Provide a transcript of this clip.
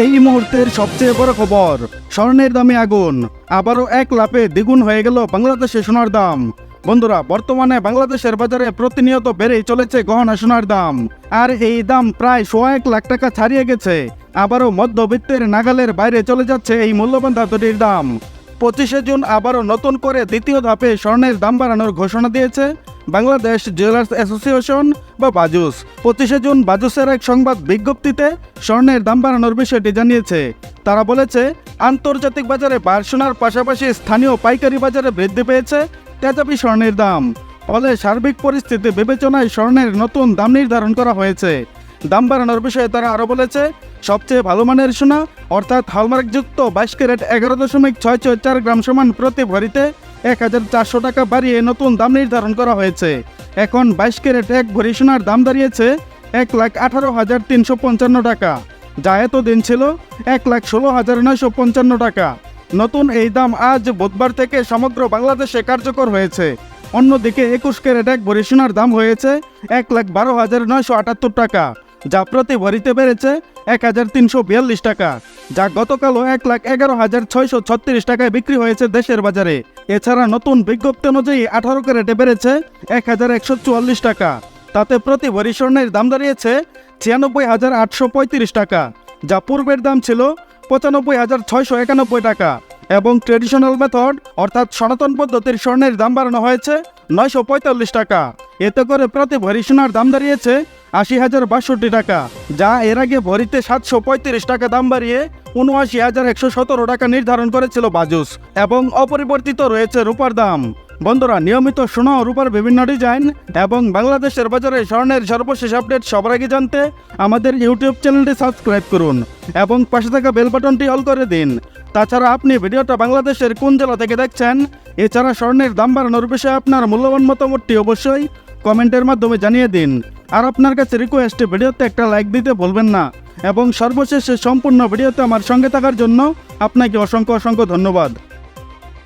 এই মুহূর্তের সবচেয়ে বড় খবর, স্বর্ণের দামে আগুন। আবারও এক লাফে দ্বিগুণ হয়ে গেল বাংলাদেশে সোনার দাম। বন্ধুরা, বর্তমানে বাংলাদেশের বাজারে প্রতিনিয়ত বেড়েই চলেছে গহনা সোনার দাম, আর এই দাম প্রায় 1.1 লাখ টাকা ছাড়িয়ে গেছে। আবারও মধ্যবিত্তের নাগালের বাইরে চলে যাচ্ছে এই মূল্যবান ধাতুটির দাম। 25শে জুন আবারও নতুন করে দ্বিতীয় ধাপে স্বর্ণের দাম বাড়ানোর ঘোষণা দিয়েছে বাংলাদেশ জুয়েলার্স অ্যাসোসিয়েশন বা বাজুস। 25শে জুন বাজুসের এক সংবাদ বিজ্ঞপ্তিতে স্বর্ণের দাম বাড়ানোর বিষয়টি জানিয়েছে। তারা বলেছে, আন্তর্জাতিক বাজারে বার সোনার পাশাপাশি স্থানীয় পাইকারি বাজারে বৃদ্ধি পেয়েছে তেজাবি স্বর্ণের দাম। ফলে সার্বিক পরিস্থিতি বিবেচনায় স্বর্ণের নতুন দাম নির্ধারণ করা হয়েছে। দাম বাড়ানোর বিষয়ে তারা আরও বলেছে, সবচেয়ে ভালো মানের সোনা অর্থাৎ হলমার্কযুক্ত 22 ক্যারেট 11.664 গ্রাম সমান প্রতি ভরিতে 1400 টাকা বাড়িয়ে নতুন দাম নির্ধারণ করা হয়েছে। এখন 22 ক্যারেট এক ভরি সোনার দাম দাঁড়িয়েছে 1,18,355 টাকা, যা এতদিন ছিল 1,16,955 টাকা। নতুন এই দাম আজ বুধবার থেকে সমগ্র বাংলাদেশে কার্যকর হয়েছে। অন্যদিকে 21 ক্যারেট এক ভরি সোনার দাম হয়েছে 1,12,978 টাকা, যা প্রতি ভরিতে বেড়েছে 1,342 টাকা, যা গতকালও 1,11,636 টাকায় বিক্রি হয়েছে দেশের বাজারে। এছাড়া নতুন বিজ্ঞপ্তি অনুযায়ী 18 ক্যারেটে বেড়েছে 1,144 টাকা। তাতে প্রতি ভরি স্বর্ণের দাম দাঁড়িয়েছে 96,835 টাকা, যা পূর্বের দাম ছিল 95,691 টাকা। এবং ট্রেডিশনাল মেথড অর্থাৎ সনাতন পদ্ধতির স্বর্ণের দাম বাড়ানো হয়েছে 945 টাকা। এতে করে প্রতি ভরি সোনার দাম দাঁড়িয়েছে 80,062 টাকা, যা এর আগে ভরিতে 735 টাকা দাম বাড়িয়ে 79,117 টাকা নির্ধারণ করেছিল বাজুস। এবং অপরিবর্তিত রয়েছে রূপার দাম। বন্ধুরা, নিয়মিত সোনা ও রূপার বিভিন্ন ডিজাইন এবং বাংলাদেশের বাজারে স্বর্ণের সর্বশেষ আপডেট সবার আগে জানতে আমাদের ইউটিউব চ্যানেলটি সাবস্ক্রাইব করুন এবং পাশে থাকা বেল বাটনটি অল করে দিন। তাছাড়া আপনি ভিডিওটা বাংলাদেশের কোন জেলা থেকে দেখছেন, এছাড়া স্বর্ণের দাম বাড়ানোর বিষয়ে আপনার মূল্যবান মতামতটি অবশ্যই কমেন্টের মাধ্যমে জানিয়ে দিন। আর আপনার কাছে রিকোয়েস্ট, ভিডিওতে একটা লাইক দিতে ভুলবেন না। এবং সর্বশেষে সম্পূর্ণ ভিডিওতে আমার সঙ্গে থাকার জন্য আপনাকে অসংখ্য ধন্যবাদ।